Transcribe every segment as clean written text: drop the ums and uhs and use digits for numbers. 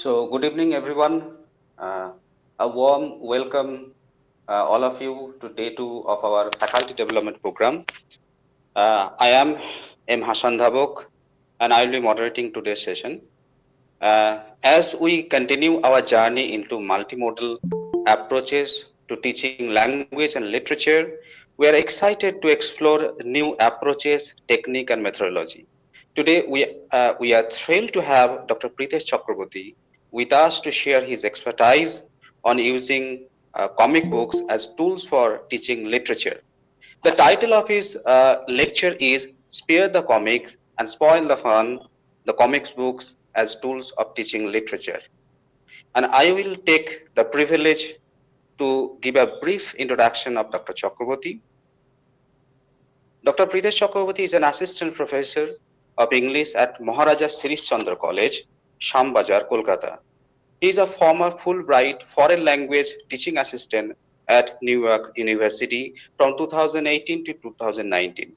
So, good evening, everyone. Uh, a warm welcome, all of you, to day two of our faculty development program. I am M. Hassan Dhabok, and I will be moderating today's session. As we continue our journey into multimodal approaches to teaching language and literature, we are excited to explore new approaches, technique, and methodology. Today, we are thrilled to have Dr. Pritesh Chakraborty with us to share his expertise on using comic books as tools for teaching literature. The title of his lecture is Spare the Comics and Spoil the Fun, the Comics Books as Tools of Teaching Literature. And I will take the privilege to give a brief introduction of Dr. Chakraborty. Dr. Pritesh Chakraborty is an assistant professor of English at Maharaja Srischandra College, Shambazar, Kolkata. He is a former Fulbright foreign language teaching assistant at New York University from 2018 to 2019.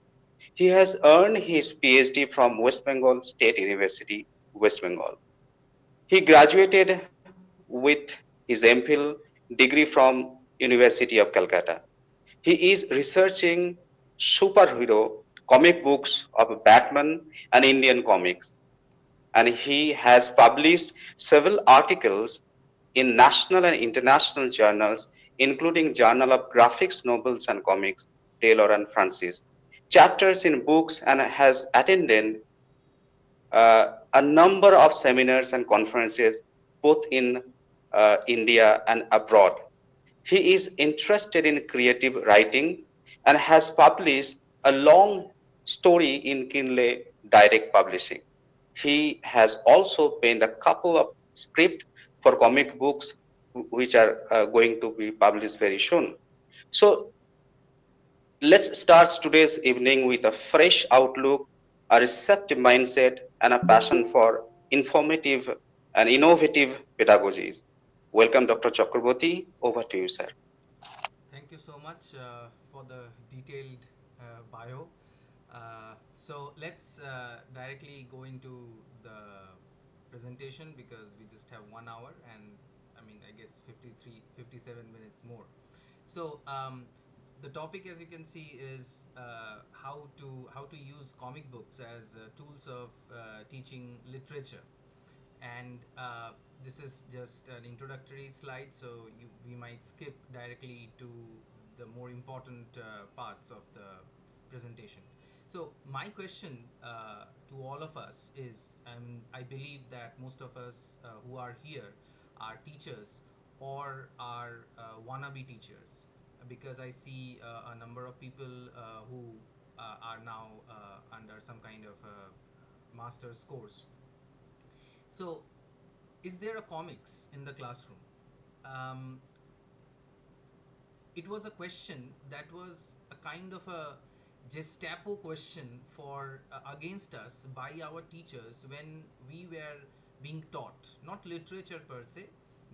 He has earned his PhD from West Bengal State University, West Bengal. He graduated with his MPhil degree from University of Calcutta. He is researching superhero comic books of Batman and Indian comics, and he has published several articles in national and international journals, including Journal of Graphics, Novels and Comics, Taylor and Francis, chapters in books, and has attended a number of seminars and conferences both in India and abroad. He is interested in creative writing and has published a long story in Kindle Direct Publishing. He has also penned a couple of scripts for comic books which are going to be published very soon. So let's start today's evening with a fresh outlook, a receptive mindset, and a passion for informative and innovative pedagogies. Welcome, Dr. Chakraborty. Over to you, sir. Thank you so much for the detailed bio. So let's directly go into the presentation because we just have 1 hour and I mean, I guess 53, 57 minutes more. So the topic, as you can see, is how to use comic books as tools of teaching literature, and this is just an introductory slide, so we might skip directly to the more important parts of the presentation. So my question to all of us is, I believe that most of us who are here are teachers or are wannabe teachers, because I see a number of people who are now under some kind of master's course. So is there a comics in the classroom? Um, it was a question that was a kind of a Gestapo question for against us by our teachers when we were being taught, not literature per se,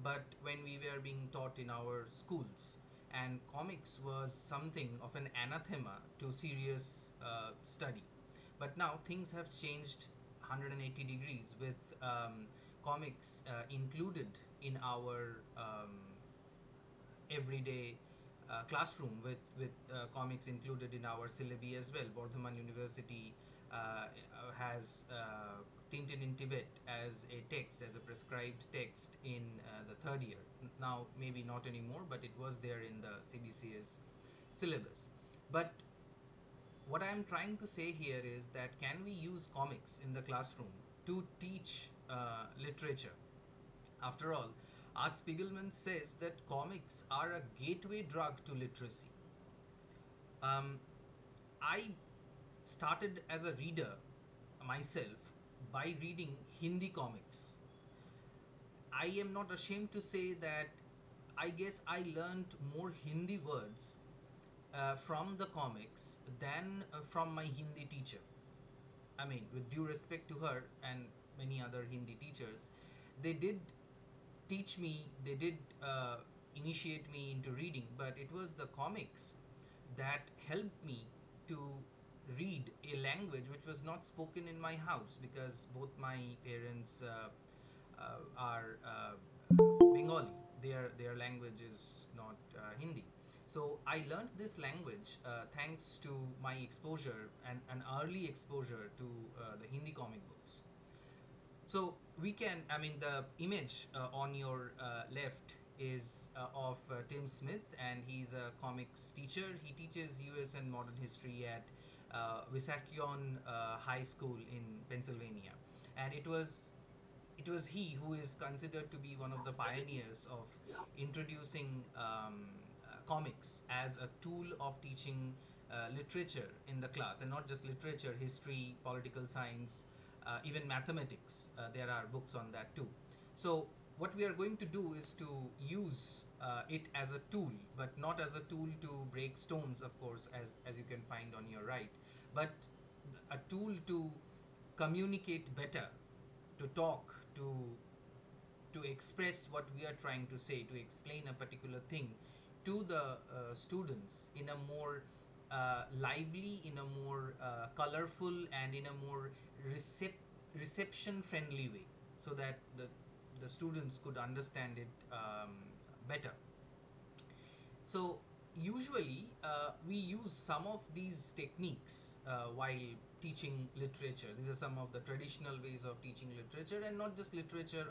but when we were being taught in our schools. And comics was something of an anathema to serious study. But now things have changed 180 degrees with comics included in our everyday classroom, with comics included in our syllabi as well. Bardhaman University has Tintin in Tibet as a text, as a prescribed text in the third year. Now, maybe not anymore, but it was there in the CBCS syllabus. But what I am trying to say here is that can we use comics in the classroom to teach literature? After all, Art Spiegelman says that comics are a gateway drug to literacy. Um, I started as a reader myself by reading Hindi comics. I am not ashamed to say that I guess I learned more Hindi words from the comics than from my Hindi teacher. I mean, with due respect to her and many other Hindi teachers, they did teach me, they did initiate me into reading, but it was the comics that helped me to read a language which was not spoken in my house, because both my parents are Bengali. Their language is not Hindi. So I learned this language thanks to my exposure and an early exposure to the Hindi comic books. So we can, I mean, the image on your left is of Tim Smith, and he's a comics teacher. He teaches US and modern history at Wissahickon High School in Pennsylvania. And it was he who is considered to be one of the pioneers of introducing comics as a tool of teaching literature in the class, and not just literature, history, political science, even mathematics. There are books on that too. So what we are going to do is to use it as a tool, but not as a tool to break stones, of course, as you can find on your right, but a tool to communicate better, to talk, to express what we are trying to say, to explain a particular thing to the students in a more lively, in a more colorful, and in a more reception friendly way, so that the students could understand it better. So usually we use some of these techniques while teaching literature. These are some of the traditional ways of teaching literature, and not just literature.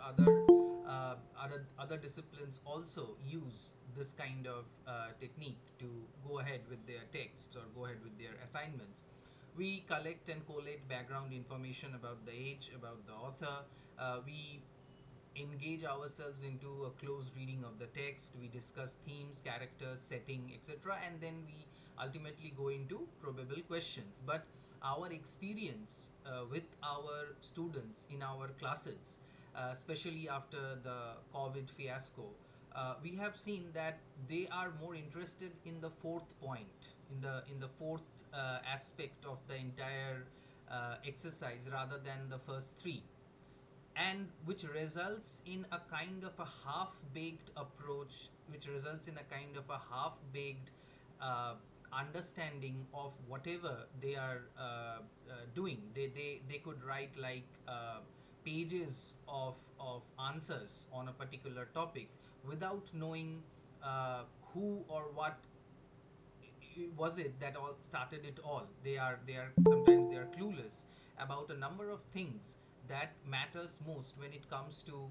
Other disciplines also use this kind of technique to go ahead with their texts or go ahead with their assignments. We collect and collate background information about the age, about the author. We engage ourselves into a close reading of the text. We discuss themes, characters, setting, etc., and then we ultimately go into probable questions. But our experience with our students in our classes, especially after the COVID fiasco, we have seen that they are more interested in the fourth point, in the fourth aspect of the entire exercise, rather than the first three, and which results in a kind of a half baked approach, which results in a kind of a half baked understanding of whatever they are doing. They could write like pages of answers on a particular topic without knowing who or what was it that all started it all. They are sometimes they are clueless about a number of things that matters most when it comes to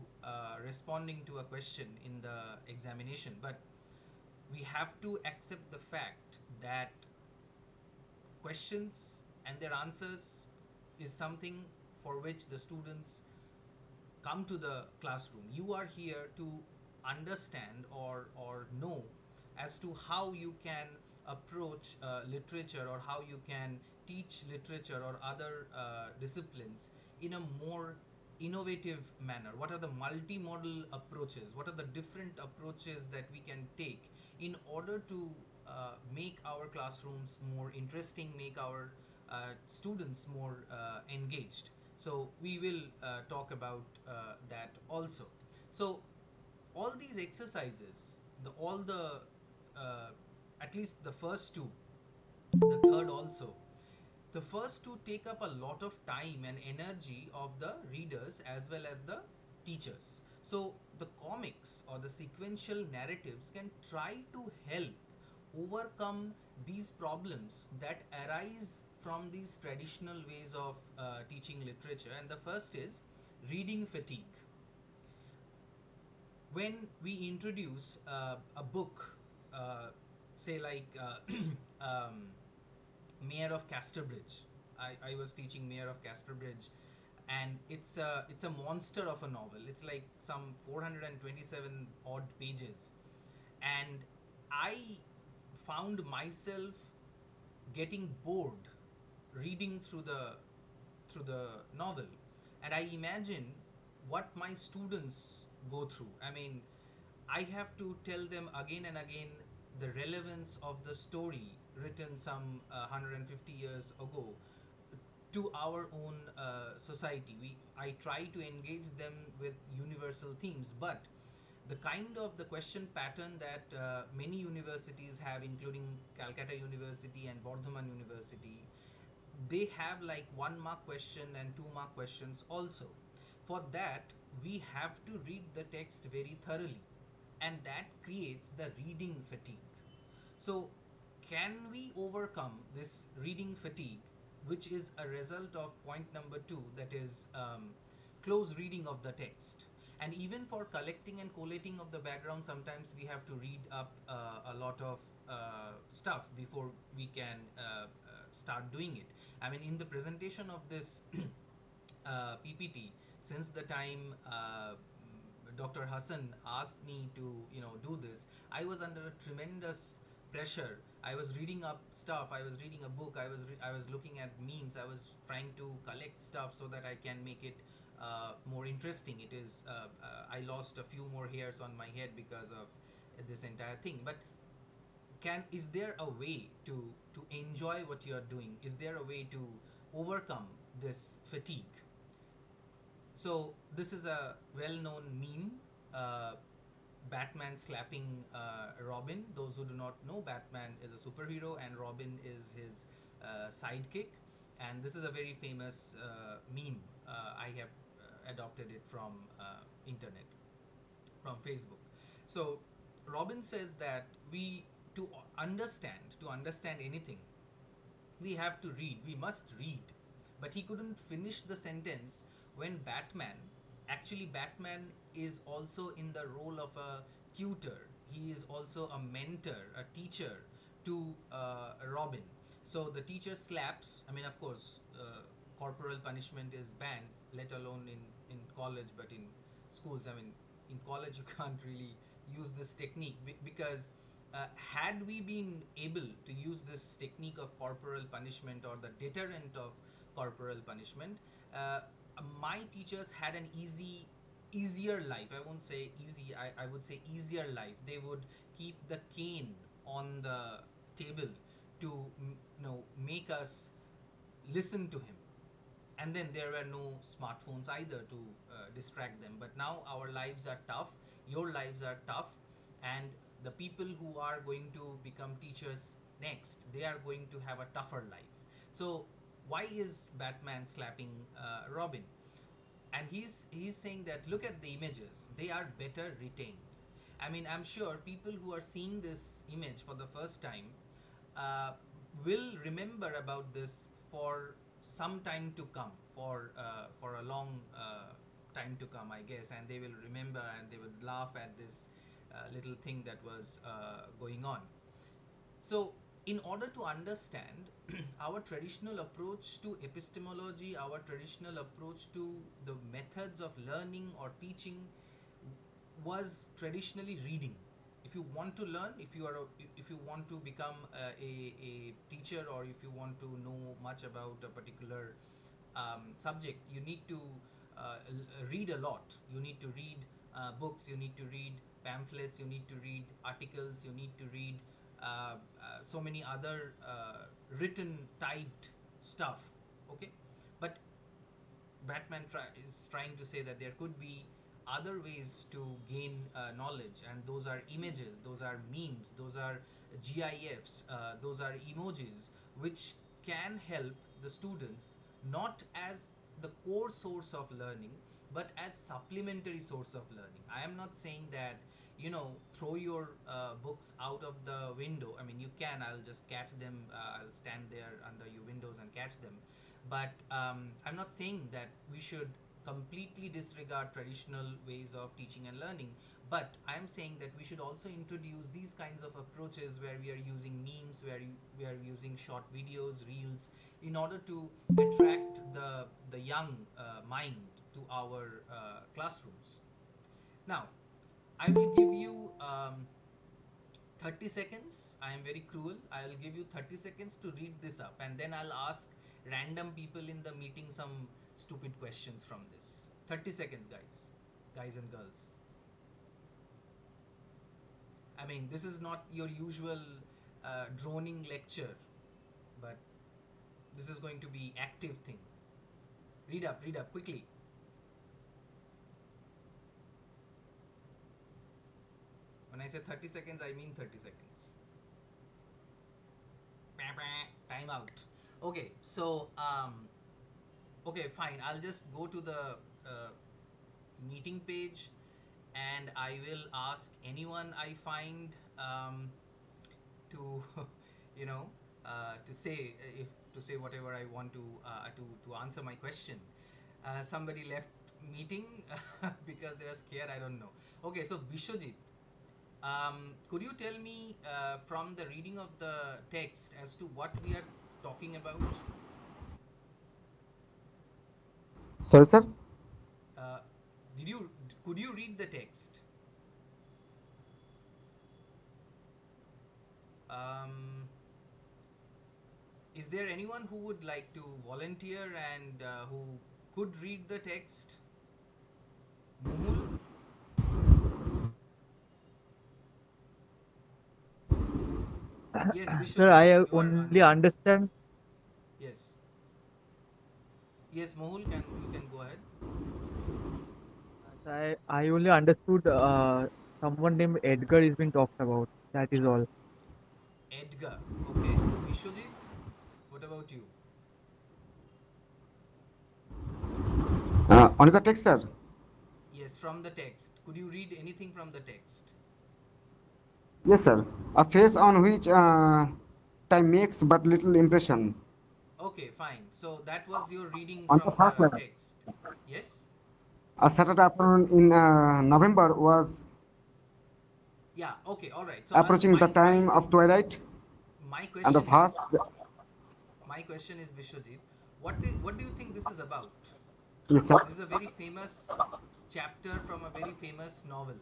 responding to a question in the examination. But we have to accept the fact that questions and their answers is something for which the students come to the classroom. You are here to understand or know as to how you can approach literature, or how you can teach literature or other disciplines in a more innovative manner. What are the multimodal approaches? What are the different approaches that we can take in order to make our classrooms more interesting, make our students more engaged? So we will talk about that also. So all these exercises, the all the at least the first two, the third also, the first two take up a lot of time and energy of the readers as well as the teachers. So the comics or the sequential narratives can try to help overcome these problems that arise from these traditional ways of teaching literature. And the first is reading fatigue. When we introduce a book, say like Mayor of Casterbridge. I was teaching Mayor of Casterbridge, and it's a monster of a novel. It's like some 427 odd pages, and I found myself getting bored reading through the novel, and I imagine what my students go through. I mean, I have to tell them again and again the relevance of the story written some 150 years ago to our own society. I try to engage them with universal themes, but the kind of the question pattern that many universities have, including Calcutta University and Bardhaman University, they have like 1 mark question and 2 mark questions also. For that, we have to read the text very thoroughly, and that creates the reading fatigue. So, can we overcome this reading fatigue, which is a result of point number two, that is close reading of the text? And even for collecting and collating of the background, sometimes we have to read up a lot of stuff before we can start doing it. I mean, in the presentation of this PPT, since the time Dr. Hassan asked me to do this, I was under a tremendous pressure. I was reading up stuff. I was reading a book. I was looking at memes. I was trying to collect stuff so that I can make it more interesting. It is I lost a few more hairs on my head because of this entire thing. But can is there a way to enjoy what you are doing? Is there a way to overcome this fatigue? So this is a well-known meme. Uh, Batman slapping Robin. Those who do not know, Batman is a superhero and Robin is his sidekick. And this is a very famous meme. I have adopted it from internet, from Facebook. So Robin says that we to understand anything, we have to read, we must read. But he couldn't finish the sentence when Batman is also in the role of a tutor. He is also a mentor, a teacher to Robin. So the teacher slaps. I mean, of course, corporal punishment is banned, let alone in college, but in schools, I mean, in college you can't really use this technique because had we been able to use this technique of corporal punishment or the deterrent of corporal punishment, my teachers had an easier life. I won't say easy, I would say easier life. They would keep the cane on the table to make us listen to him. And then there were no smartphones either to distract them. But now our lives are tough, your lives are tough, and the people who are going to become teachers next, they are going to have a tougher life. So why is Batman slapping Robin? And he's saying that look at the images, they are better retained. I mean, I'm sure people who are seeing this image for the first time uh, will remember about this for some time to come, for a long time to come, I guess, and they will remember and they will laugh at this little thing that was going on. So, in order to understand our traditional approach to epistemology, our traditional approach to the methods of learning or teaching was traditionally reading. If you want to learn, if you want to become a teacher, or if you want to know much about a particular subject, you need to read a lot. You need to read books, you need to read pamphlets, you need to read articles, you need to read so many other written, typed stuff. Okay, but is trying to say that there could be other ways to gain knowledge, and those are images, those are memes, those are GIFs, those are emojis, which can help the students not as the core source of learning, but as supplementary source of learning. I am not saying that throw your books out of the window. I mean, you can. I'll just catch them. I'll stand there under your windows and catch them. But I'm not saying that we should completely disregard traditional ways of teaching and learning, but I'm saying that we should also introduce these kinds of approaches where we are using memes, where we are using short videos, reels, in order to attract the young mind to our classrooms. Now, I will give you 30 seconds. I am very cruel. I will give you 30 seconds to read this up, and then I'll ask random people in the meeting some stupid questions from this. 30 seconds, guys and girls. I mean, this is not your usual droning lecture, but this is going to be active thing. Read up quickly. When I say 30 seconds, I mean 30 seconds. Time out. Okay, so okay, fine. I'll just go to the meeting page, and I will ask anyone I find to you know to say if to say whatever I want to answer my question. Somebody left meeting because they were scared. I don't know. Okay, so Bishwajit, could you tell me from the reading of the text as to what we are talking about? Sorry, sir. Uh, did you could you read the text? Um, is there anyone who would like to volunteer and who could read the text? Mohul? Yes, Sir, Bishwajit, I you are only unmuted. understand. Yes. Yes, Mohul, can you can go ahead. I only understood someone named Edgar is being talked about. That is all. Edgar. Okay. Bishwajit, what about you? On the text, sir. Yes, from the text. Could you read anything from the text? Yes, sir. A face on which time makes but little impression. Okay, fine. So that was your reading On the from first the level, text. Yes? a Saturday afternoon in November was Yeah, okay, all right. So approaching the time of twilight, my and the question vast. is my question is Bishwajit, what do you think this is about? Yes, sir. This is a very famous chapter from a very famous novel.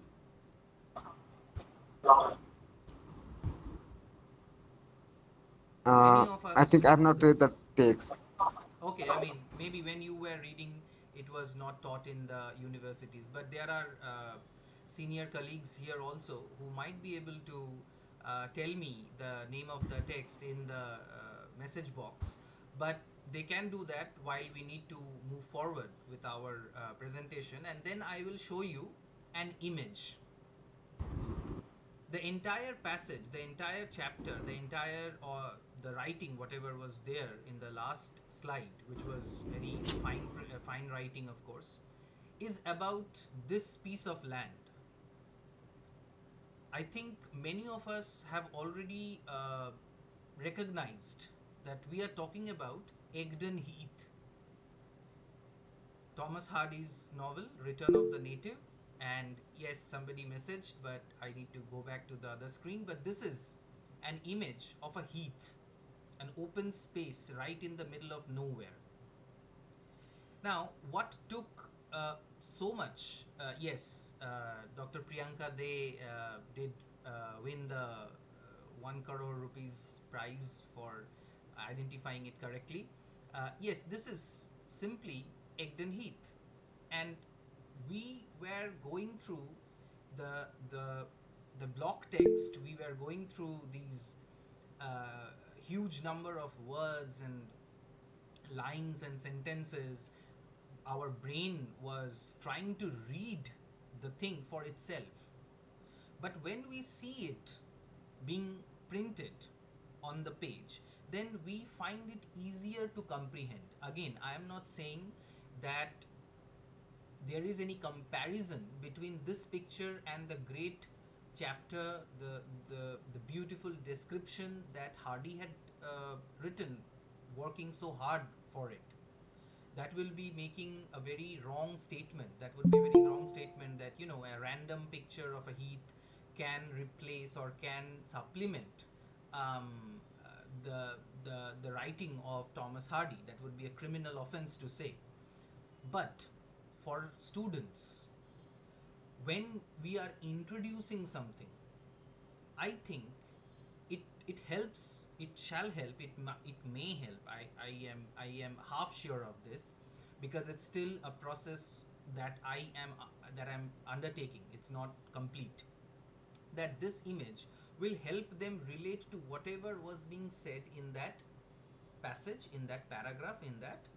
Many of I us think I have know not read the this. text. Okay, I mean, maybe when you were reading, it was not taught in the universities, but there are senior colleagues here also who might be able to tell me the name of the text in the message box. But they can do that while we need to move forward with our presentation, and then I will show you an image. The entire passage, the entire chapter, the entire or the writing, whatever was there in the last slide, which was very fine writing, of course, is about this piece of land. I think many of us have already recognized that we are talking about Egdon Heath, Thomas Hardy's novel, Return of the Native. And yes, somebody messaged, but I need to go back to the other screen. But this is an image of a heath, an open space right in the middle of nowhere. Now, what took so much? Yes, Dr. Priyanka, they did win the 1 crore rupees prize for identifying it correctly. Yes, this is simply Egdon Heath, and we were going through the the the block text. We were going through these huge number of words and lines and sentences. Our brain was trying to read the thing for itself. But when we see it being printed on the page, then we find it easier to comprehend. Again, I am not saying that there is any comparison between this picture and the great chapter, the beautiful description that Hardy had written, working so hard for it. That will be making a very wrong statement. That would be a very wrong statement that a random picture of a heath can replace or can supplement the writing of Thomas Hardy. That would be a criminal offense to say. But for students, when we are introducing something, I think it helps. It shall help. It may help. I am half sure of this, because it's still a process that I'm undertaking. It's not complete. That this image will help them relate to whatever was being said in that passage, in that paragraph, in that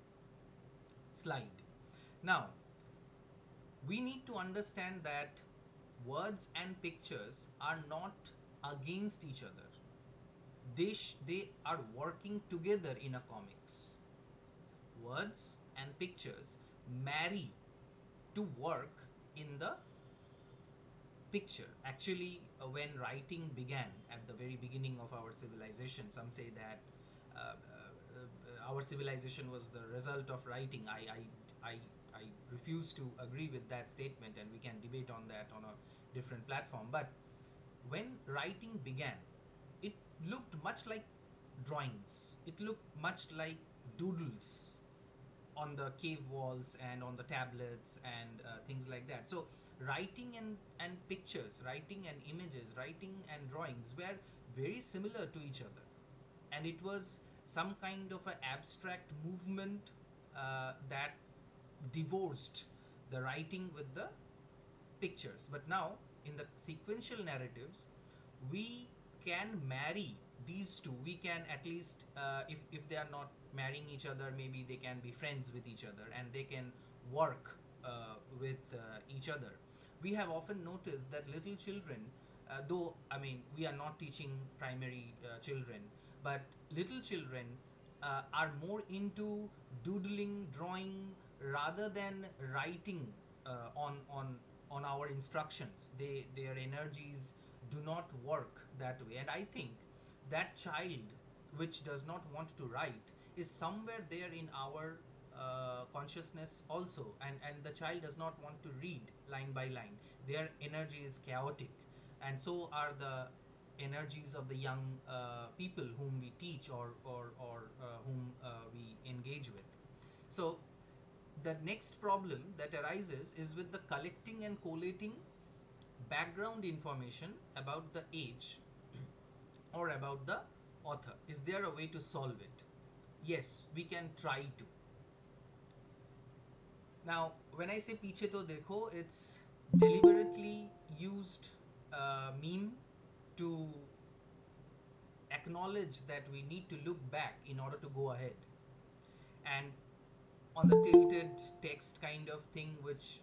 slide. Now, we need to understand that words and pictures are not against each other. They are working together in a comics. Words and pictures marry to work in the picture. Actually, when writing began at the very beginning of our civilization, some say that our civilization was the result of writing. I, I refuse to agree with that statement, and we can debate on that on a different platform. But when writing began, it looked much like drawings. It looked much like doodles on the cave walls and on the tablets and things like that. So writing and pictures, writing and images, writing and drawings were very similar to each other, and it was some kind of an abstract movement that divorced the writing with the pictures. But now, in the sequential narratives, we can marry these two. We can at least, if they are not marrying each other, maybe they can be friends with each other and they can work with each other. We have often noticed that little children, though, I mean, we are not teaching primary children, but little children are more into doodling, drawing, rather than writing on our instructions. Their energies do not work that way, and I think that child which does not want to write is somewhere there in our consciousness also, and the child does not want to read line by line. Their energy is chaotic, and so are the energies of the young people whom we teach, or whom we engage with. So the next problem that arises is with the collecting and collating background information about the age or about the author. Is there a way to solve it? Yes, we can try to. Now, when I say piche to dekho, it's deliberately used meme to acknowledge that we need to look back in order to go ahead. And on the tilted text kind of thing, which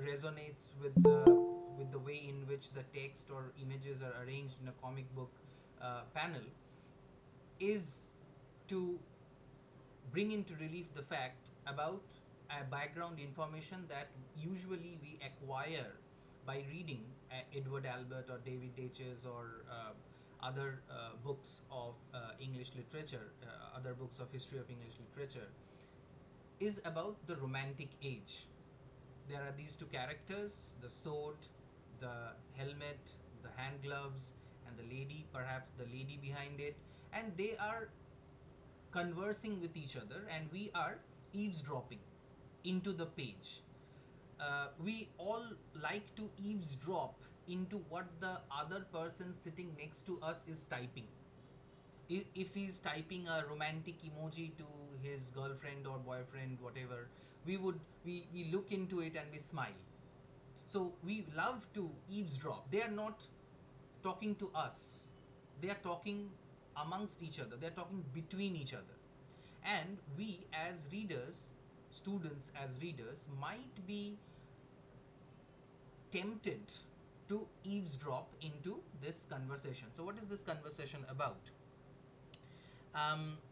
resonates with the way in which the text or images are arranged in a comic book panel, is to bring into relief the fact about background information that usually we acquire by reading Edward Albert or David Deutsch's or other books of English literature, other books of history of English literature, is about the Romantic Age. There are these two characters, the sword, the helmet, the hand gloves, and the lady, perhaps the lady behind it, and they are conversing with each other, and we are eavesdropping into the page. We all like to eavesdrop into what the other person sitting next to us is typing. If he's typing a romantic emoji to his girlfriend or boyfriend, whatever, we look into it and we smile. So we love to eavesdrop. They are not talking to us, they are talking amongst each other, they are talking between each other. And we as readers, students as readers, might be tempted to eavesdrop into this conversation. So what is this conversation about?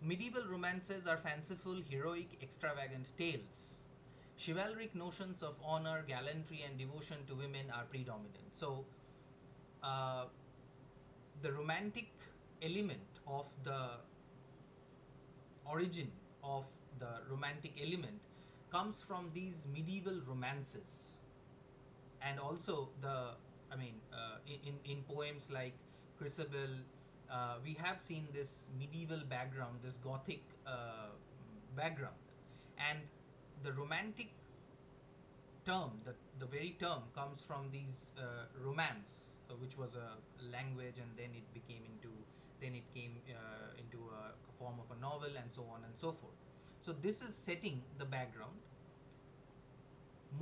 Medieval romances are fanciful, heroic, extravagant tales. Chivalric notions of honor, gallantry, and devotion to women are predominant. So, uh, the romantic element of the origin of the romantic element comes from these medieval romances, and also the, I mean, in poems like Chrysabel, we have seen this medieval background, this Gothic background, and the romantic term, the very term comes from these romance, which was a language, and then it became into, then it came into a form of a novel, and so on and so forth. So this is setting the background.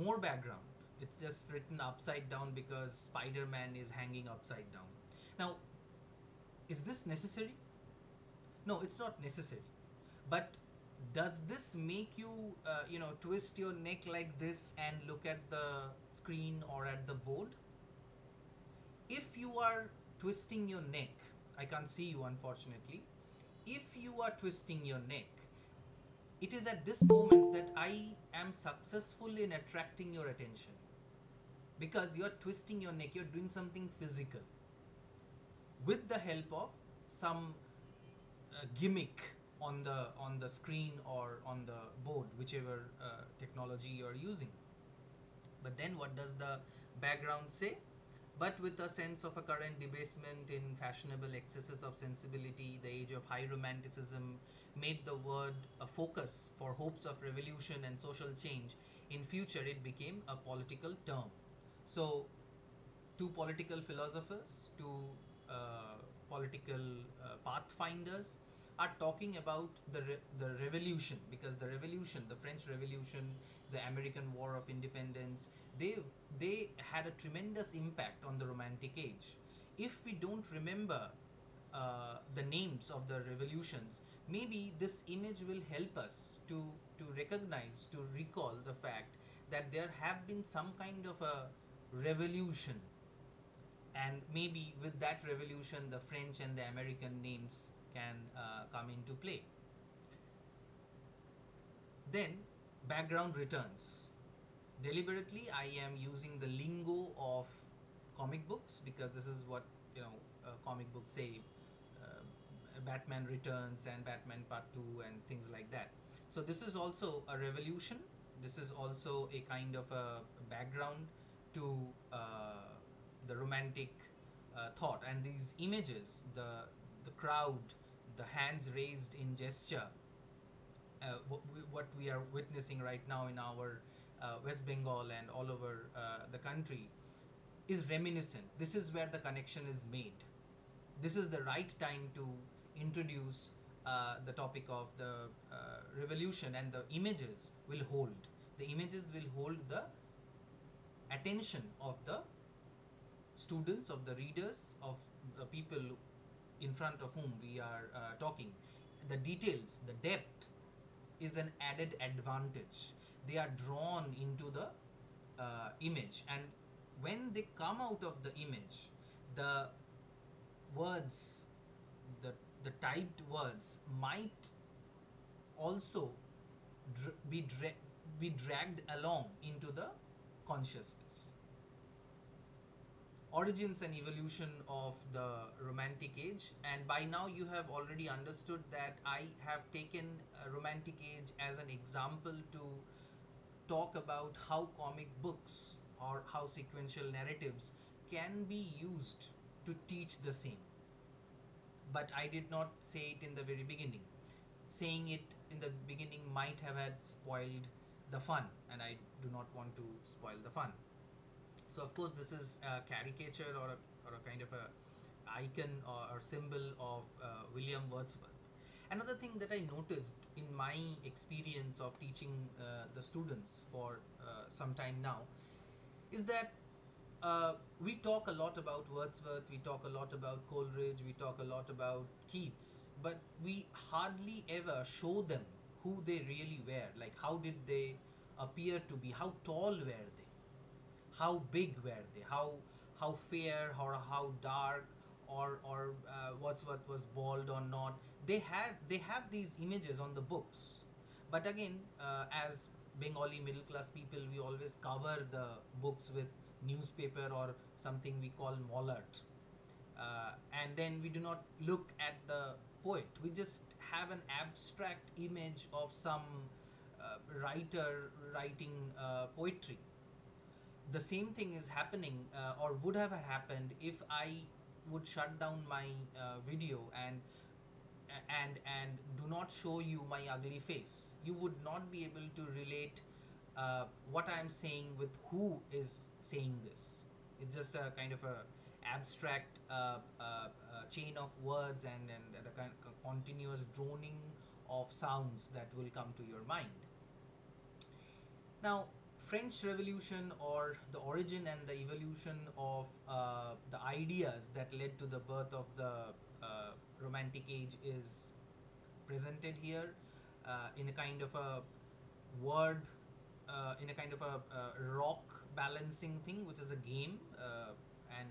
More background. It's just written upside down because Spider-Man is hanging upside down. Now, is this necessary? No, it's not necessary. But does this make you, twist your neck like this and look at the screen or at the board? If you are twisting your neck, I can't see you unfortunately. If you are twisting your neck, it is at this moment that I am successful in attracting your attention. because you're twisting your neck, you're doing something physical with the help of some gimmick on the screen or on the board, whichever technology you're using. But then what does the background say? But with a sense of a current debasement in fashionable excesses of sensibility, the age of high romanticism made the word a focus for hopes of revolution and social change. In future, it became a political term. So, two political philosophers, two political pathfinders are talking about the revolution, because the revolution, the French Revolution, the American War of Independence, they they had a tremendous impact on the Romantic Age. If we don't remember the names of the revolutions, maybe this image will help us to recognize, to recall the fact that there have been some kind of a revolution, and maybe with that revolution the French and the American names can come into play. Then background returns. Deliberately I am using the lingo of comic books, because this is what, comic books say, Batman Returns and Batman Part 2 and things like that. So this is also a revolution. This is also a kind of a background to the romantic thought, and these images, the crowd, the hands raised in gesture, what we are witnessing right now in our West Bengal and all over the country, is reminiscent. This is where the connection is made. This is the right time to introduce the topic of the revolution, and the images will hold. The images will hold the attention of the students, of the readers, of the people in front of whom we are talking. The details, the depth is an added advantage. They are drawn into the image, and when they come out of the image, the words, the the typed words might also dr- be dra- be dragged along into the consciousness. Origins and evolution of the Romantic Age, and by now you have already understood that I have taken a Romantic Age as an example to talk about how comic books or how sequential narratives can be used to teach the same. But I did not say it in the very beginning. Saying it in the beginning might have had spoiled the fun, and I do not want to spoil the fun. So of course this is a caricature, or a kind of a icon, or symbol of William Wordsworth. Another thing that I noticed in my experience of teaching the students for some time now is that we talk a lot about Wordsworth, we talk a lot about Coleridge, we talk a lot about Keats, but we hardly ever show them who they really were. Like, how did they appear to be? How tall were they? How big were they? How fair, or how dark, or Wordsworth was bald or not? They have these images on the books, but again, as Bengali middle class people, we always cover the books with newspaper or something we call mollart, and then we do not look at the poet. We just have an abstract image of some writer writing poetry. The same thing is happening, or would have happened, if I would shut down my video and do not show you my ugly face. You would not be able to relate what I am saying with who is saying this. It's just a kind of a abstract chain of words, and a kind of continuous droning of sounds that will come to your mind. Now, French Revolution, or the origin and the evolution of the ideas that led to the birth of the Romantic Age, is presented here in a kind of a word, in a kind of a rock balancing thing, which is a game, and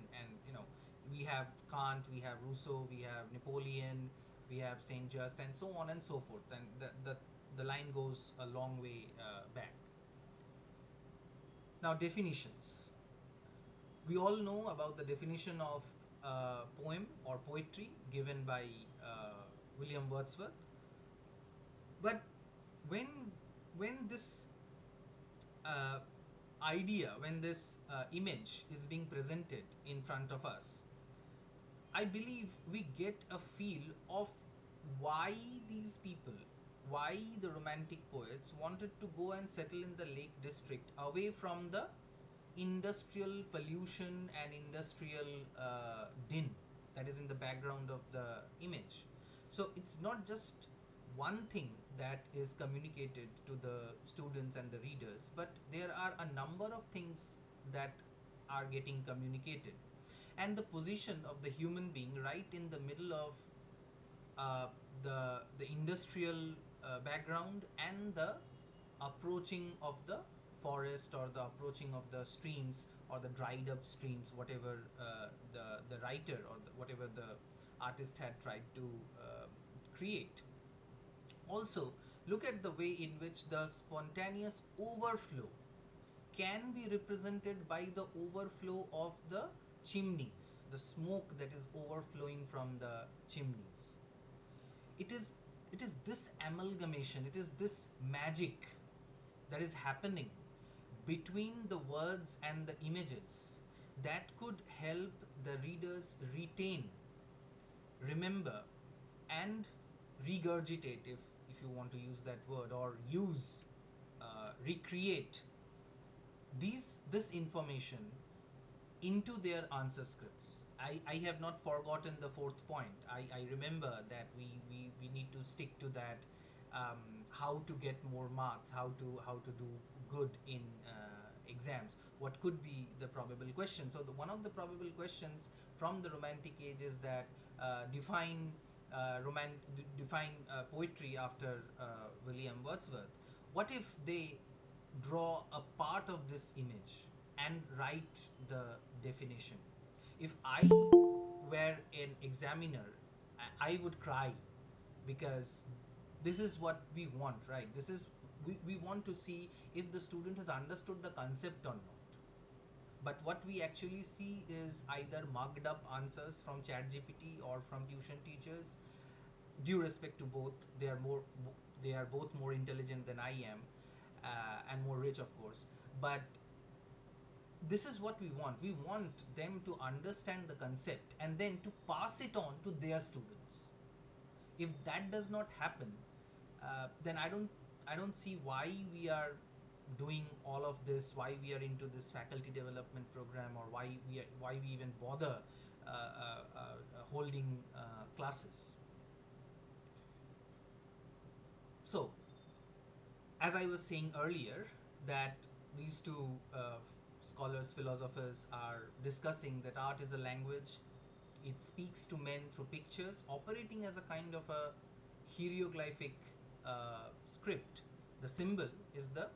we have Kant, we have Rousseau, we have Napoleon, we have Saint Just, and so on and so forth, and the line goes a long way back. Now, definitions. We all know about the definition of poem or poetry given by William Wordsworth. But when this uh, idea, when this image is being presented in front of us, I believe we get a feel of why these people, why the romantic poets wanted to go and settle in the Lake District away from the industrial pollution and industrial din that is in the background of the image. So it's not just one thing that is communicated to the students and the readers, but there are a number of things that are getting communicated, and the position of the human being right in the middle of uh, the industrial background and the approaching of the forest or the approaching of the streams or the dried up streams, whatever the writer or whatever the artist had tried to create. Also, look at the way in which the spontaneous overflow can be represented by the overflow of the chimneys, the smoke that is overflowing from the chimneys. It is this amalgamation, it is this magic that is happening between the words and the images that could help the readers retain, remember, and regurgitate, if you want to use that word, or use, recreate this information into their answer scripts. I have not forgotten the fourth point. I remember that we need to stick to that. How to get more marks, how to do good in exams. What could be the probable question? So one of the probable questions from the Romantic Age is that define define poetry after William Wordsworth. What if they draw a part of this image and write the definition? If I were an examiner, I would cry, because this is what we want, right? This is, we want to see if the student has understood the concept or not. But what we actually see is either mugged up answers from ChatGPT or from tuition teachers. Due respect to both, they are both more intelligent than I am, and more rich, of course. But this is what we want. We want them to understand the concept and then to pass it on to their students. If that does not happen, then I don't see why we are doing all of this, why we are into this faculty development program, or why we even bother holding classes. So, as I was saying earlier, that these two scholars, philosophers are discussing that art is a language. It speaks to men through pictures, operating as a kind of a hieroglyphic script. The symbol is the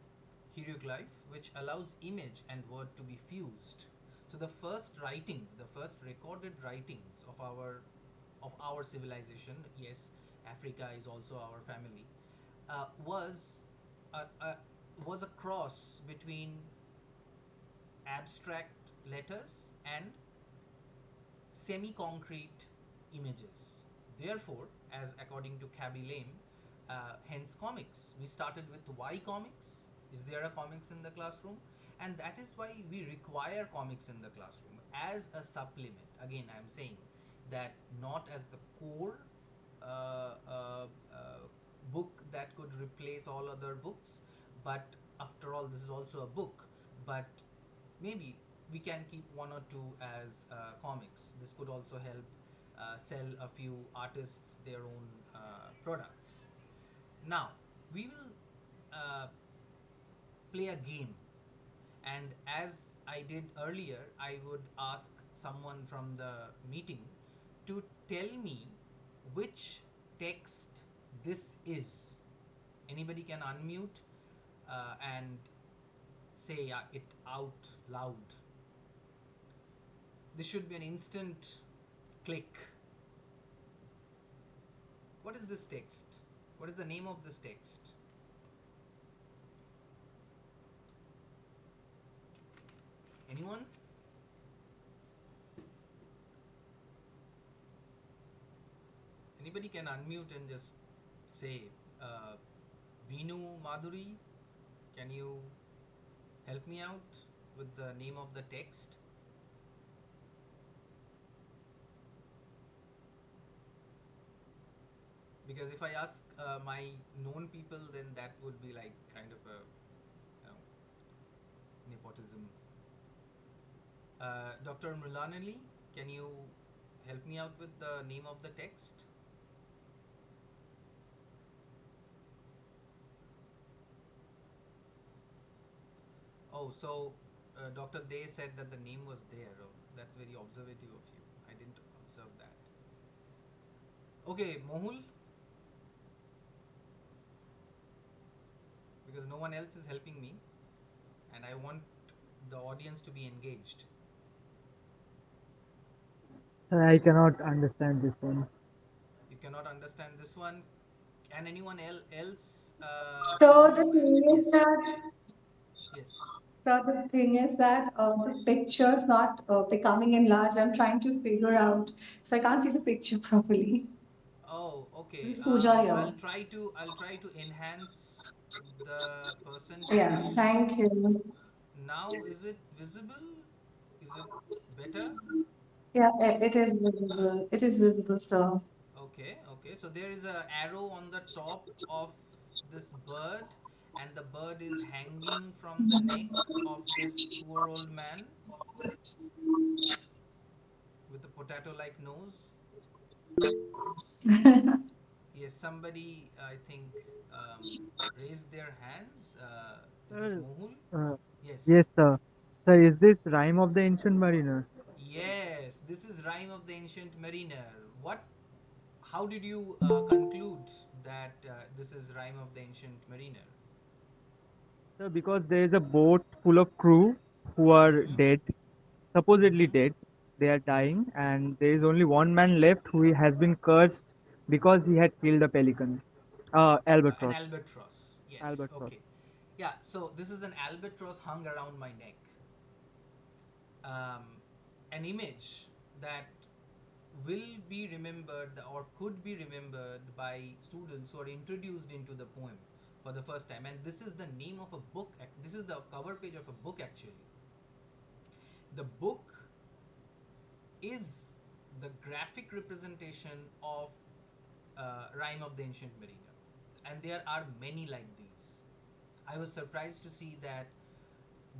hieroglyph, which allows image and word to be fused. So the first writings, the first recorded writings of our civilization, yes, Africa is also our family, was a was a cross between abstract letters and semi-concrete images. Therefore, as according to Cabby Lame, hence comics. We started with why comics? Is there a comics in the classroom? And that is why we require comics in the classroom as a supplement. Again, I am saying that not as the core book that could replace all other books, but after all, this is also a book. But maybe we can keep one or two as comics. This could also help sell a few artists their own products. Now, we will play a game, and as I did earlier, I would ask someone from the meeting to tell me which text this is. Anybody can unmute and say it out loud. This should be an instant click. What is this text? What is the name of this text? Anyone? Anybody can unmute and just say, uh, Vinu Madhuri, can you help me out with the name of the text? Because if I ask my known people, then that would be like kind of a, you know, nepotism. Dr. Mrilanali, can you help me out with the name of the text? Oh, so Dr. Day said that the name was there. Oh, that's very observative of you. I didn't observe that. Okay, Mohul, because no one else is helping me, and I want the audience to be engaged. I cannot understand this one. You cannot understand this one. Can anyone else So the follow? And thing is yes, that yes. the picture is not becoming enlarged. I'm trying to figure out, so I can't see the picture properly. Oh, This okay. is Pooja here. I'll try to enhance the Yeah, percentage. thank you. Now, is it visible? Is it better? Yeah, it is visible. It is visible, sir. Okay, okay. So there is a arrow on the top of this bird, and the bird is hanging from the neck of this poor old man with a potato-like nose. Yes, somebody I think raised their hands. Is it Sir, Mohul? uh, Yes. yes, sir. Sir, is this Rhyme of the Ancient Mariner? Yes, this is Rhyme of the Ancient Mariner. What? How did you conclude that this is Rhyme of the Ancient Mariner? Sir, because there is a boat full of crew who are Mm-hmm. dead, supposedly Mm-hmm. dead. They are dying, and there is only one man left who has been cursed because he had killed a pelican. An Albatross. albatross. Yes. Albatross. Okay. Yeah. So this is an albatross hung around my neck. Um, an image that will be remembered or could be remembered by students who are introduced into the poem for the first time. And this is the name of a book. This is the cover page of a book actually. The book is the graphic representation of Rhyme of the Ancient Mariner. And there are many like these. I was surprised to see that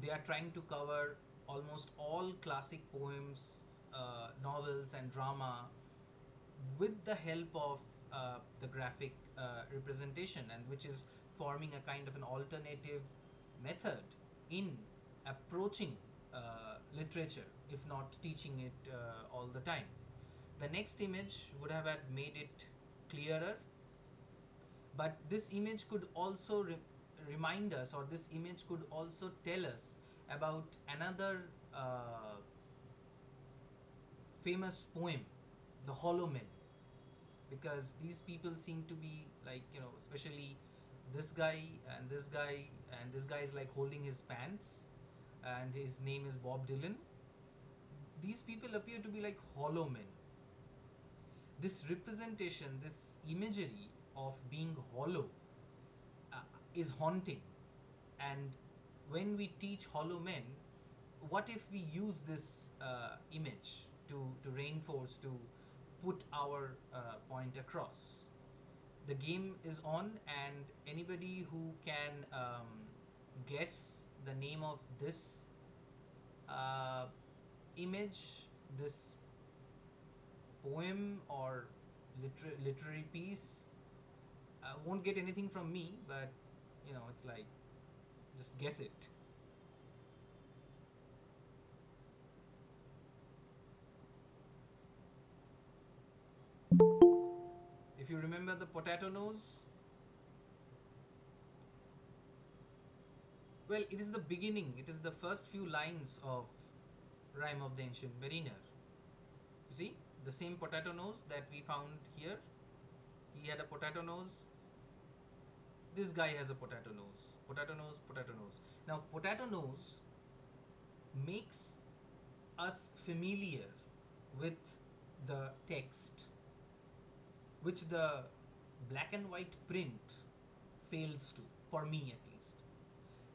they are trying to cover almost all classic poems, novels, and drama with the help of the graphic representation, and which is forming a kind of an alternative method in approaching literature, if not teaching it all the time. The next image would have had made it clearer, but this image could also remind us, or this image could also tell us about another famous poem, The Hollow Men, because these people seem to be like, especially this guy and this guy, and this guy is like holding his pants, and his name is Bob Dylan. These people appear to be like hollow men. This representation, this imagery of being hollow uh, is haunting. And when we teach hollow men, what if we use this image to reinforce, to put our point across? The game is on, and anybody who can guess the name of this uh, image, this poem or literary piece, won't get anything from me, but it's like, just guess it. If you remember the potato nose, well, it is the beginning, it is the first few lines of Rhyme of the Ancient Mariner. You see, the same potato nose that we found here, he had a potato nose. This guy has a potato nose. Potato nose, potato nose. Now, potato nose makes us familiar with the text. which the black and white print fails to, for me at least.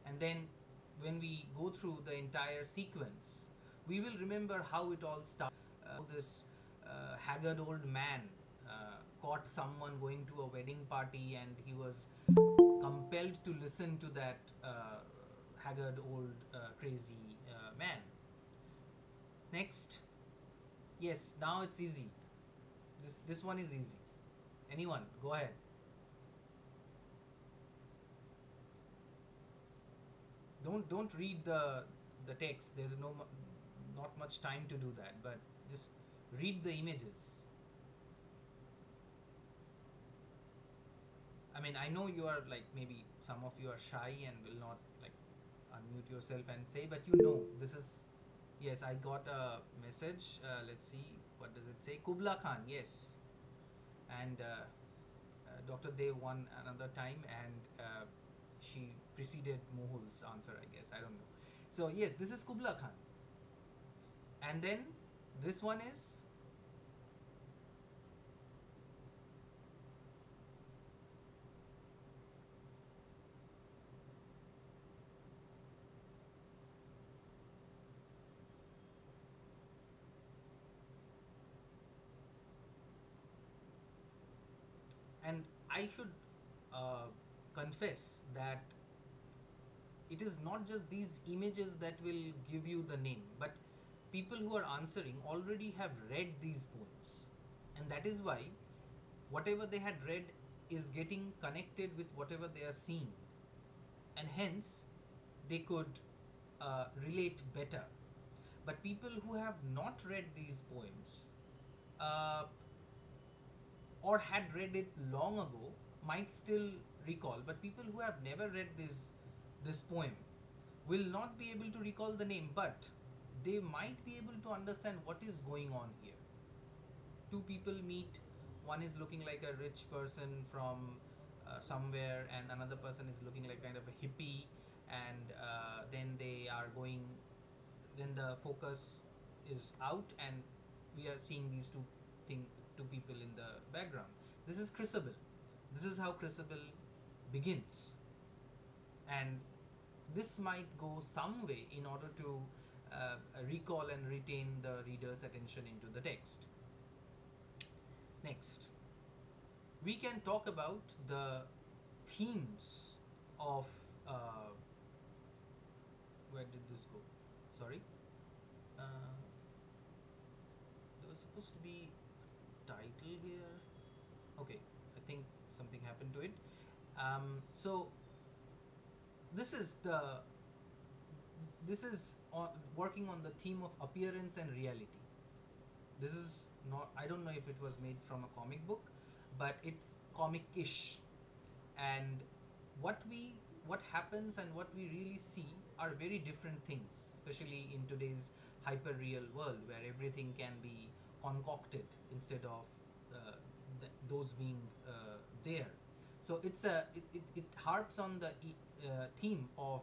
And then when we go through the entire sequence, we will remember how it all started. This haggard old man caught someone going to a wedding party, and he was compelled to listen to that haggard old crazy man. Next, yes, now it's easy. This one is easy. Anyone, go ahead. Don't read the text. There's not much time to do that. But just read the images. I mean, I know you are like, maybe some of you are shy and will not like unmute yourself and say, but you know this is. Yes, I got a message. Let's see, what does it say? Kubla Khan, yes, and Dr. Dev won another time, and she preceded Mohul's answer, I guess. I don't know. So yes, this is Kubla Khan, and then this one is. And I should uh, confess that it is not just these images that will give you the name, but people who are answering already have read these poems, and that is why whatever they had read is getting connected with whatever they are seeing, and hence they could relate better. But people who have not read these poems, uh, or had read it long ago, might still recall, but people who have never read this poem will not be able to recall the name, but they might be able to understand what is going on here. Two people meet, one is looking like a rich person from somewhere, and another person is looking like kind of a hippie, and then they are going, then the focus is out, and we are seeing these two people in the background. This is Crucible. This is how Crucible begins, and this might go some way in order to recall and retain the reader's attention into the text. Next, we can talk about the themes of uh, where did this go? Sorry, uh, there was supposed to be title here. Okay, I think something happened to it. So this is the this is working on the theme of appearance and reality. This is not, I don't know if it was made from a comic book, but it's comic-ish. And what we what happens and what we really see are very different things, especially in today's hyper real world where everything can be concocted instead of those being there. So it harps on the theme of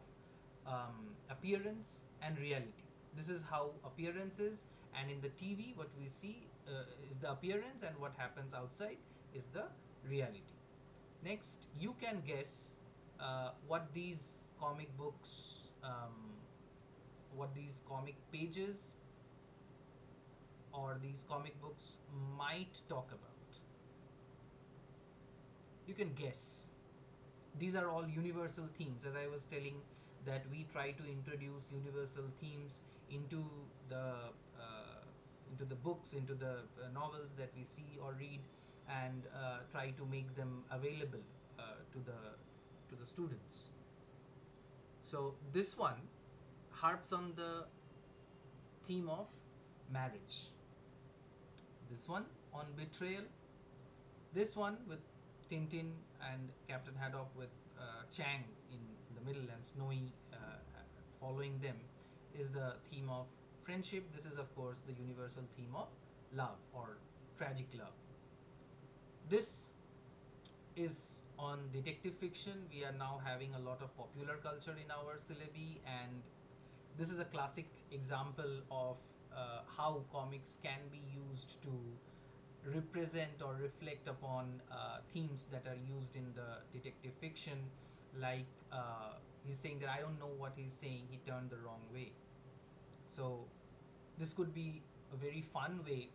appearance and reality. This is how appearance is, and in the TV, what we see is the appearance, and what happens outside is the reality. Next, you can guess what these comic books, what these comic pages or these comic books might talk about. You can guess. These are all universal themes. As I was telling, that we try to introduce universal themes into the books, into the novels that we see or read, and try to make them available to the students. So this one harps on the theme of marriage. This one on betrayal. This one with Tintin and Captain Haddock with Chang in the middle and Snowy following them is the theme of friendship. This is, of course, the universal theme of love or tragic love. This is on detective fiction. We are now having a lot of popular culture in our syllabi, and this is a classic example of how comics can be used to represent or reflect upon themes that are used in the detective fiction, like he's saying that I don't know what he's saying, he turned the wrong way. So this could be a very fun way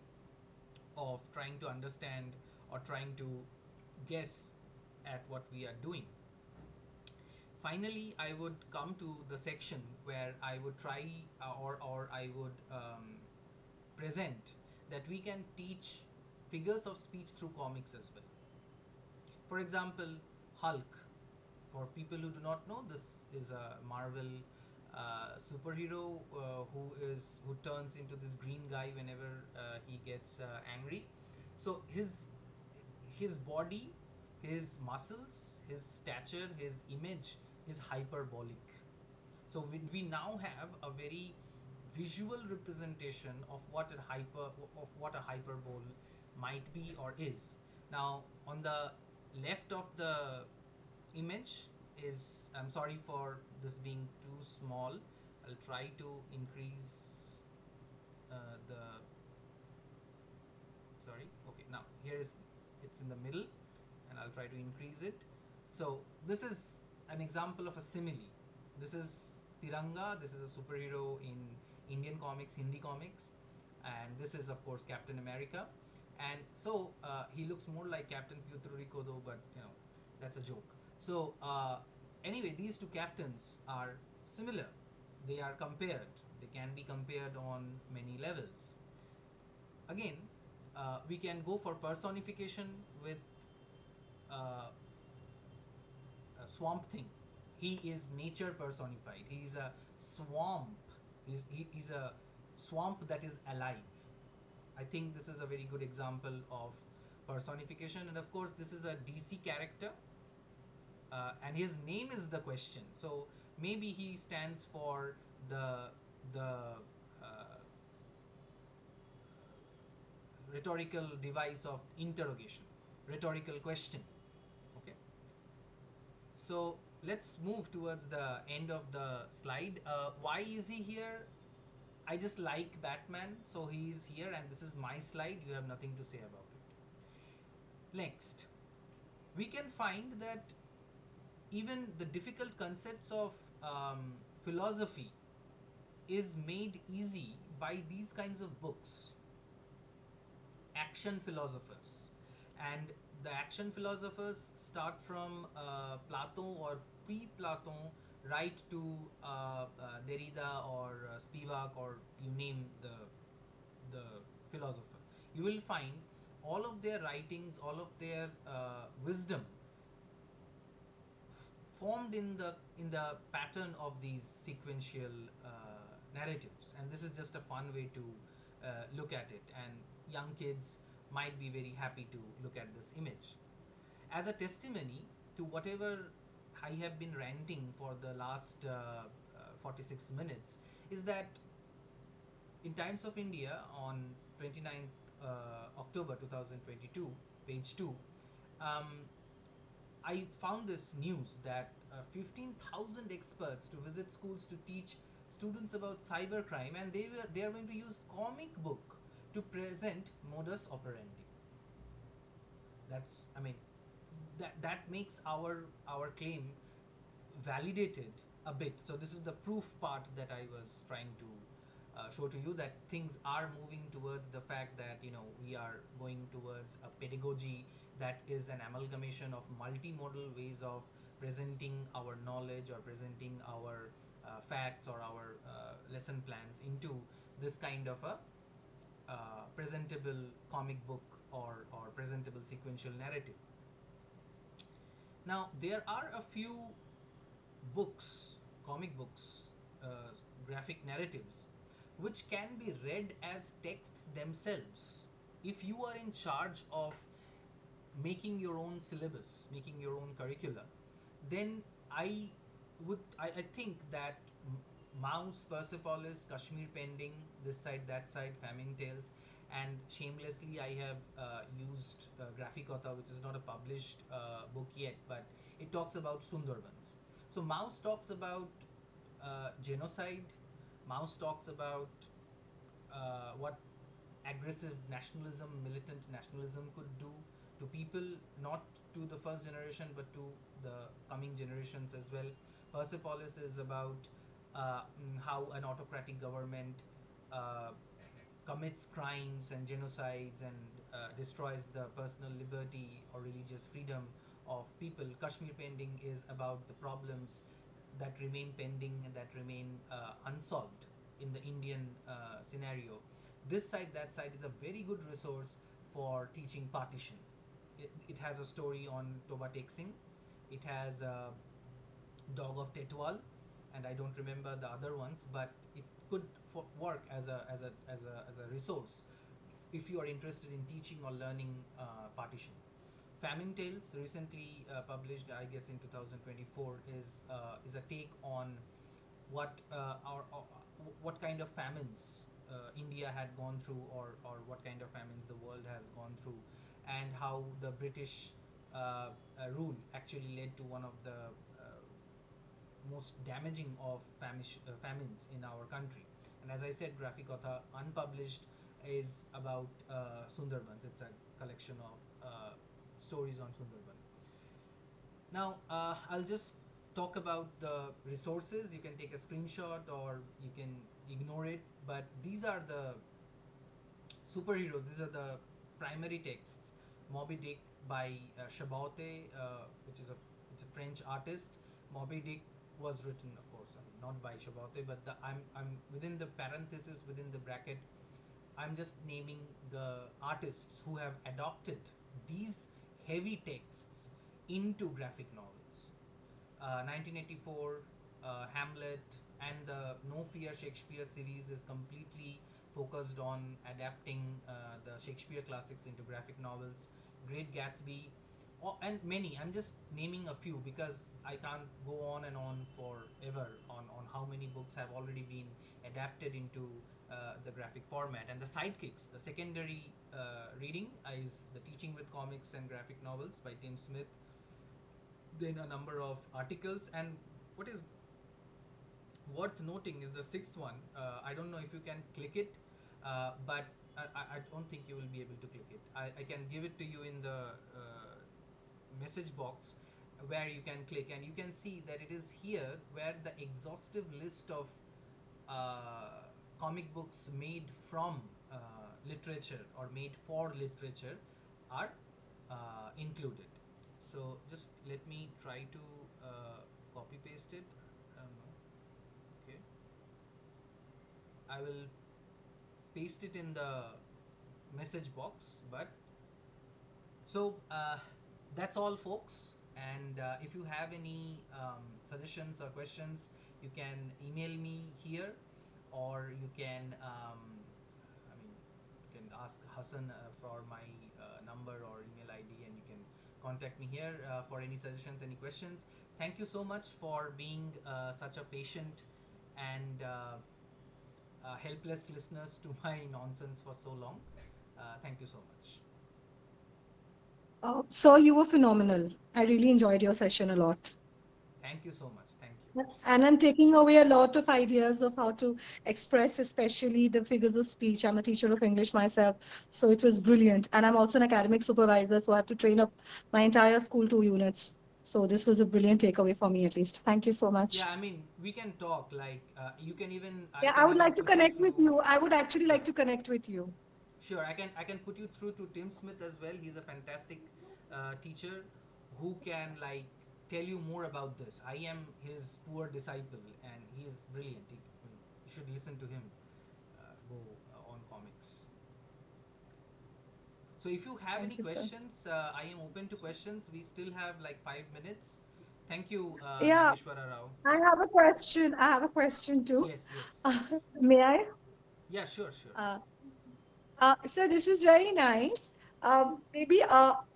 of trying to understand or trying to guess at what we are doing. Finally, I would come to the section where I would try or I would present that we can teach figures of speech through comics as well. For example, Hulk. For people who do not know, this is a Marvel superhero who turns into this green guy whenever he gets angry. So his body, his muscles, his stature, his image is hyperbolic. So we now have a very visual representation of what a hyperbole might be or is. Now on the left of the image is, I'm sorry for this being too small, I'll try to increase the, sorry, okay, now here is, it's in the middle and I'll try to increase it. So this is an example of a simile. This is Tiranga, this is a superhero in Indian comics, Hindi comics, and this is of course Captain America. And so he looks more like Captain Puerto though, but you know, that's a joke. So anyway, these two captains are similar. They are compared. They can be compared on many levels. Again, we can go for personification with Swamp Thing. He is nature personified. He is a swamp. He's a swamp that is alive. I think this is a very good example of personification. And of course, this is a DC character, and his name is the question. So maybe he stands for the rhetorical device of interrogation, rhetorical question. Okay. So let's move towards the end of the slide. Why is he here? I just like Batman, so he's here, and this is my slide. You have nothing to say about it. Next, we can find that even the difficult concepts of philosophy is made easy by these kinds of books. Action philosophers, and the action philosophers start from Plato or pre-Plato right to Derrida or Spivak, or you name the philosopher. You will find all of their writings, all of their wisdom formed in the pattern of these sequential narratives, and this is just a fun way to look at it, and young kids might be very happy to look at this image as a testimony to whatever I have been ranting for the last 46 minutes. Is that in Times of India on 29th October 2022, page 2, um, I found this news that 15,000 experts to visit schools to teach students about cybercrime, and they are going to use comic book to present modus operandi. That's, I mean, that makes our claim validated a bit. So this is the proof part that I was trying to show to you, that things are moving towards the fact that, you know, we are going towards a pedagogy that is an amalgamation of multimodal ways of presenting our knowledge or presenting our facts or our lesson plans into this kind of a presentable comic book or presentable sequential narrative. Now there are a few books, comic books, graphic narratives, which can be read as texts themselves. If you are in charge of making your own syllabus, making your own curricula, then I think that Mouse, Persepolis, Kashmir Pending, this side, that side, Famine Tales, and shamelessly I have used Graphicota, which is not a published book yet, but it talks about Sundarbans. So Mouse talks about genocide. Mouse talks about what aggressive nationalism, militant nationalism could do to people, not to the first generation but to the coming generations as well. Persepolis is about how an autocratic government uh, commits crimes and genocides and destroys the personal liberty or religious freedom of people. Kashmir Pending is about the problems that remain pending and that remain unsolved in the Indian scenario. This side, that side is a very good resource for teaching partition. It has a story on Toba Tek Singh. It has Dog of Tetwal, and I don't remember the other ones, but it could work as a resource if you are interested in teaching or learning partition. Famine Tales, recently published, I guess in 2024, is a take on what what kind of famines India had gone through, or what kind of famines the world has gone through, and how the British rule actually led to one of the most damaging of famines in our country. And as I said, Graphicotha Unpublished is about Sundarbans. It's a collection of stories on Sundarban. Now, I'll just talk about the resources. You can take a screenshot or you can ignore it, but these are the superheroes. These are the primary texts. Moby Dick by Chabote, which is a French artist. Moby Dick was written, of course, not by Chabote, but I'm within the parenthesis, within the bracket, I'm just naming the artists who have adopted these heavy texts into graphic novels. 1984, Hamlet, and the No Fear Shakespeare series is completely focused on adapting the Shakespeare classics into graphic novels. Great Gatsby, and many. I'm just naming a few because I can't go on forever on how many books have already been adapted into the graphic format. And the sidekicks, the secondary reading is The Teaching with Comics and Graphic Novels by Tim Smith. Then a number of articles, and what is worth noting is the sixth one. I don't know if you can click it, but I don't think you will be able to click it. I can give it to you in the message box where you can click, and you can see that it is here where the exhaustive list of comic books made from literature or made for literature are included. So just let me try to copy paste it. No. Okay, I will paste it in the message box. But so that's all, folks. And if you have any suggestions or questions, you can email me here, or you can you can ask Hassan for my number or email ID, and you can contact me here for any suggestions, any questions. Thank you so much for being such a patient and helpless listeners to my nonsense for so long. Thank you so much. So you were phenomenal. I really enjoyed your session a lot. Thank you so much. Thank you. And I'm taking away a lot of ideas of how to express, especially the figures of speech. I'm a teacher of English myself, so it was brilliant. And I'm also an academic supervisor, so I have to train up my entire school 2 units. So this was a brilliant takeaway for me, at least. Thank you so Yeah, much. I mean, we can talk. Like, you can even, I Yeah, can I would even like to put you connect with through. you. I would actually Sure, like to connect with you. sure. I can put you through to Tim Smith as well. He's a fantastic teacher who can like tell you more about this. I am his poor disciple, and he is brilliant. I mean, you should listen to him. Go on comics. So if you have any Thank you, sir. questions, I am open to questions. We still have like 5 minutes. Thank you, Yeah, Nageshwara Rao. I have a question. I have a question too. Yes, yes, yes. May I? Yeah, sure, sure. Uh, so this was very nice. Maybe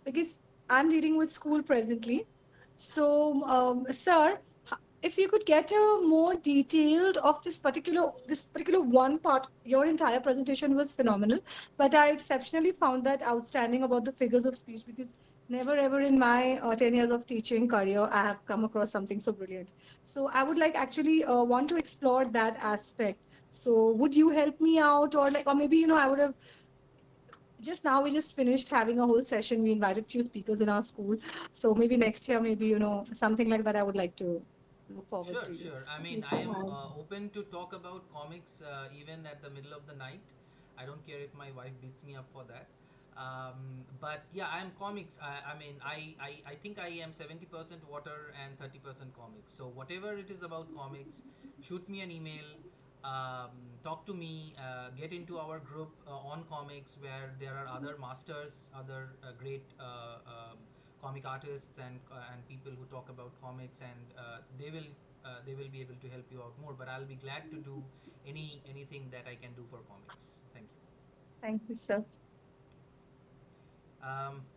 because I'm dealing with school presently. So, sir, if you could get a more detailed of this particular one part, your entire presentation was phenomenal. But I exceptionally found that outstanding about the figures of speech because never ever in my 10 years of teaching career I have come across something so brilliant. So I would like actually want to explore that aspect. So would you help me out, or like, or maybe I would have just now we just finished having a whole session. We invited few speakers in our school. So maybe next year, maybe, something like that I would like to look forward Sure, to. sure. I mean, I am open to talk about comics even at the middle of the night. I don't care if my wife beats me up for that. But yeah, I am comics. I mean, I think I am 70% water and 30% comics. So whatever it is about comics, shoot me an email, talk to me, get into our group on comics where there are other masters, other great comic artists and people who talk about comics, and they will be able to help you out more. But I'll be glad to do anything that I can do for comics. Thank you. Thank you, sir.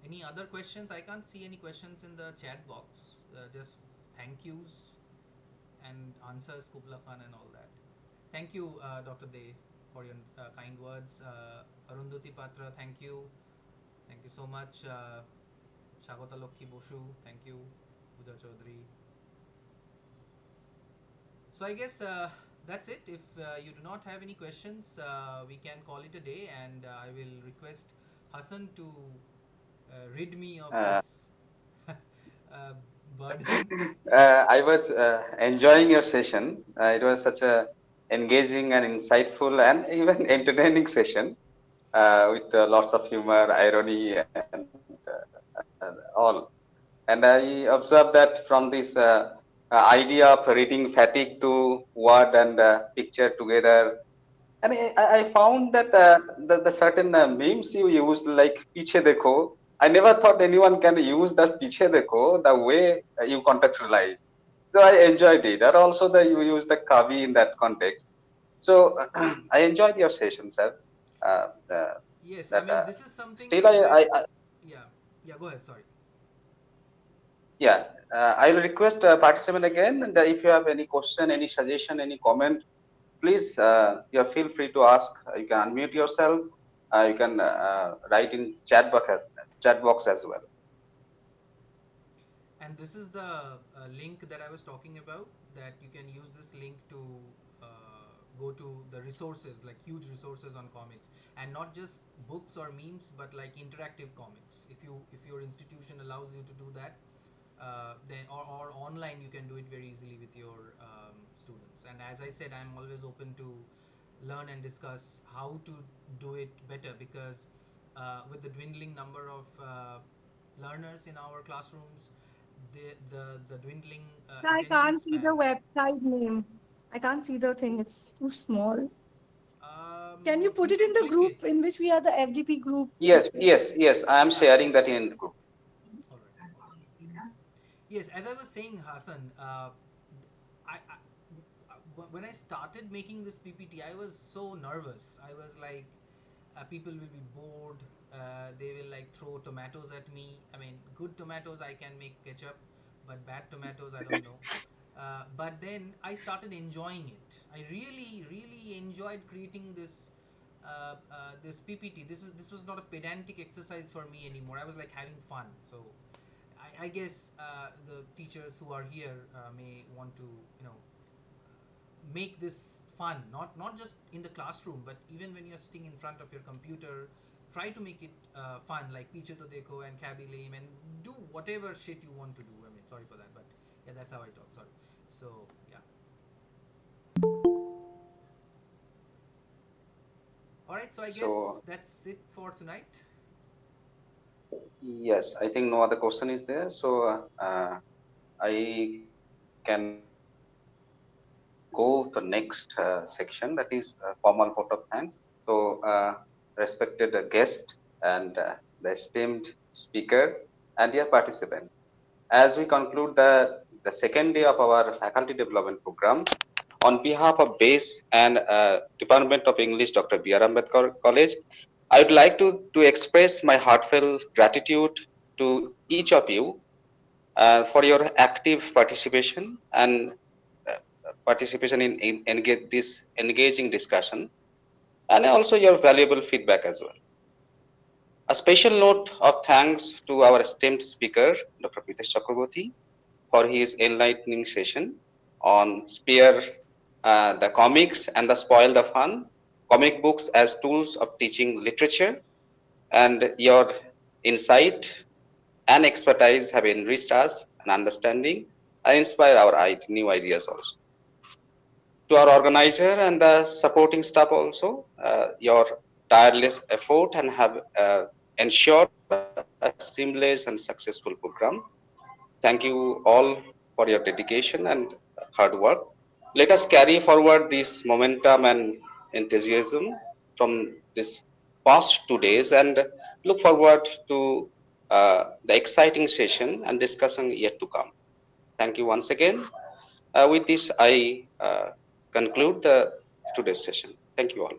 Any other questions? I can't see any questions in the chat box. Just thank yous and answers, Kubla Khan and all that. Thank you, Dr. Dey, for your kind words. Arundhati Patra, thank you. Thank you so much. Shagota Lokhi Boshu, thank you. Pooja Chaudhary. So I guess that's it. If you do not have any questions, we can call it a day, and I will request Hassan to rid me of Uh, this burden. I was enjoying your session. It was such a engaging and insightful and even entertaining session with lots of humor, irony, and all. And I observed that from this idea of reading fatigue to word and picture together. And I found that the certain memes you used, like Piche Dekho, I never thought anyone can use that Piche Dekho the way you contextualize. So I enjoyed it. And also that you used the Kavi in that context. So I enjoyed your session, sir. Uh, Yes, I that mean this is still something that, yeah, yeah. Go ahead. Sorry. Yeah, I will request participant again. And if you have any question, any suggestion, any comment, please you feel free to ask. You can unmute yourself. You can write in chat box as well. And this is the link that I was talking about. That you can use this link to go to the resources, like huge resources on comics, and not just books or memes, but like interactive comics. If your institution allows you to do that, then or online you can do it very easily with your students. And as I said, I'm always open to learn and discuss how to do it better, because with the dwindling number of learners in our classrooms, the dwindling So I attention can't see the span. website name. I can't see the thing. It's too small. Can you put You it in can the click it. group in which we are the FDP group, Yes, which we yes, yes. I am Yeah. sharing that in the group. All right. Yes, as I was saying, Hassan, when I started making this PPT, I was so nervous. I was like, people will be bored. They will like throw tomatoes at me. I mean, good tomatoes I can make ketchup, but bad tomatoes I don't know. But then I started enjoying it. I really, really enjoyed creating this PPT. This was not a pedantic exercise for me anymore. I was like having fun. So I guess the teachers who are here may want to, you know, make this fun, not just in the classroom, but even when you're sitting in front of your computer. Try to make it fun, like Piche to Dekho and Cabby Lame, and do whatever shit you want to do. I mean, sorry for that, but yeah, that's how I talk. Sorry. So yeah. All right. So I guess So that's it for tonight. yes, I think no other question is there. So I can go to next section, that is formal vote of thanks. So respected guest and the esteemed speaker and dear participant. As we conclude the second day of our faculty development program, on behalf of BASE and Department of English, Dr. B.R. Ambedkar College, I would like to express my heartfelt gratitude to each of you for your active participation and participation in this engaging discussion, and also your valuable feedback as well. A special note of thanks to our esteemed speaker, Dr. Pritesh Chakraborty, for his enlightening session on Spare the Comics and the Spoil the Fun, comic books as tools of teaching literature. and your insight and expertise have enriched us and understanding and inspire our new ideas also. To our organizer and the supporting staff also, your tireless effort and have ensured a seamless and successful program. Thank you all for your dedication and hard work. Let us carry forward this momentum and enthusiasm from this past 2 days and look forward to the exciting session and discussion yet to come. Thank you once again. With this, I conclude the today's session. Thank you all.